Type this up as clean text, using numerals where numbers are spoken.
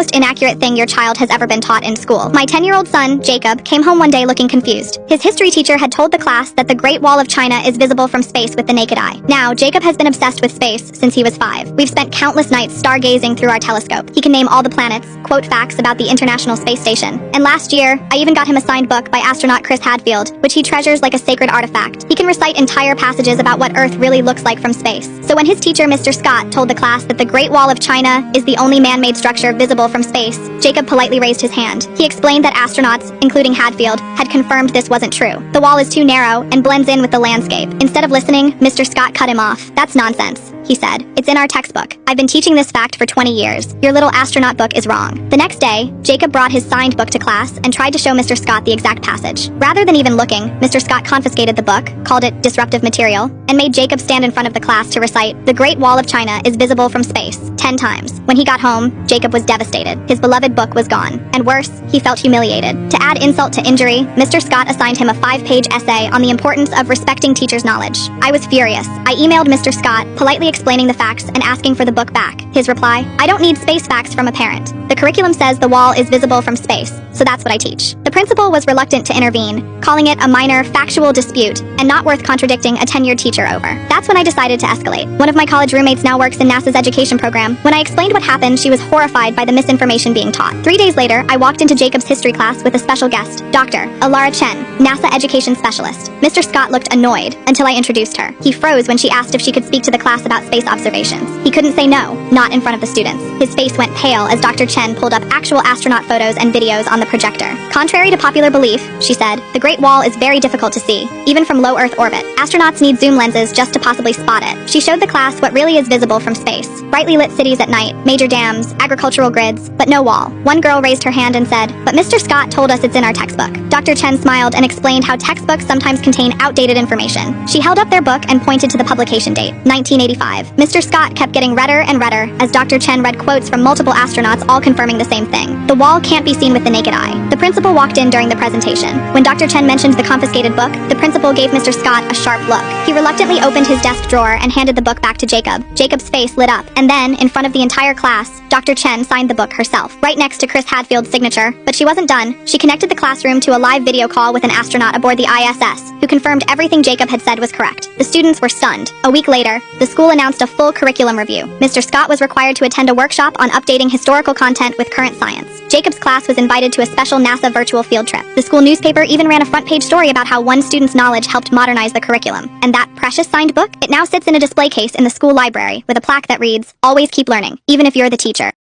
most inaccurate thing your child has ever been taught in school? My 10-year-old son, Jacob, came home one day looking confused. His history teacher had told the class that the Great Wall of China is visible from space with the naked eye. Now, Jacob has been obsessed with space since he was 5. We've spent countless nights stargazing through our telescope. He can name all the planets, quote facts about the International Space Station. And last year, I even got him a signed book by astronaut Chris Hadfield, which he treasures like a sacred artifact. He can recite entire passages about what Earth really looks like from space. So when his teacher, Mr. Scott, told the class that the Great Wall of China is the only man-made structure visible from space, Jacob politely raised his hand. He explained that astronauts, including Hadfield, had confirmed this wasn't true. The wall is too narrow and blends in with the landscape. Instead of listening, Mr. Scott cut him off. That's nonsense, he said. It's in our textbook. I've been teaching this fact for 20 years. Your little astronaut book is wrong. The next day, Jacob brought his signed book to class and tried to show Mr. Scott the exact passage. Rather than even looking, Mr. Scott confiscated the book, called it disruptive material, and made Jacob stand in front of the class to recite, "The Great Wall of China is visible from space," 10 times. When he got home, Jacob was devastated. His beloved book was gone. And worse, he felt humiliated. To add insult to injury, Mr. Scott assigned him a 5-page essay on the importance of respecting teachers' knowledge. I was furious. I emailed Mr. Scott, politely explaining the facts and asking for the book back. His reply: "I don't need space facts from a parent. The curriculum says the wall is visible from space, so that's what I teach." The principal was reluctant to intervene, calling it a minor, factual dispute and not worth contradicting a tenured teacher over. That's when I decided to escalate. One of my college roommates now works in NASA's education program. When I explained what happened, she was horrified by the misinformation being taught. 3 days later, I walked into Jacob's history class with a special guest, Dr. Alara Chen, NASA education specialist. Mr. Scott looked annoyed until I introduced her. He froze when she asked if she could speak to the class about space observations. He couldn't say no, not in front of the students. His face went pale as Dr. Chen pulled up actual astronaut photos and videos on the projector. "Contrary to popular belief," she said, "the Great Wall is very difficult to see, even from low Earth orbit. Astronauts need zoom lenses just to possibly spot it." She showed the class what really is visible from space. Brightly lit cities at night, major dams, agricultural grids, but no wall. One girl raised her hand and said, "But Mr. Scott told us it's in our textbook." Dr. Chen smiled and explained how textbooks sometimes contain outdated information. She held up their book and pointed to the publication date, 1985. Mr. Scott kept getting redder and redder as Dr. Chen read quotes from multiple astronauts all confirming the same thing. The wall can't be seen with the naked eye. The principal walked in during the presentation. When Dr. Chen mentioned the confiscated book, the principal gave Mr. Scott a sharp look. He reluctantly opened his desk drawer and handed the book back to Jacob. Jacob's face lit up, and then, in front of the entire class, Dr. Chen signed the book herself, right next to Chris Hadfield's signature. But she wasn't done. She connected the classroom to a live video call with an astronaut aboard the ISS, who confirmed everything Jacob had said was correct. The students were stunned. A week later, the school announced a full curriculum review. Mr. Scott was required to attend a workshop on updating historical content with current science. Jacob's class was invited to a special NASA virtual field trip. The school newspaper even ran a front-page story about how one student's knowledge helped modernize the curriculum. And that precious signed book? It now sits in a display case in the school library with a plaque that reads, "Always keep learning, even if you're the teacher."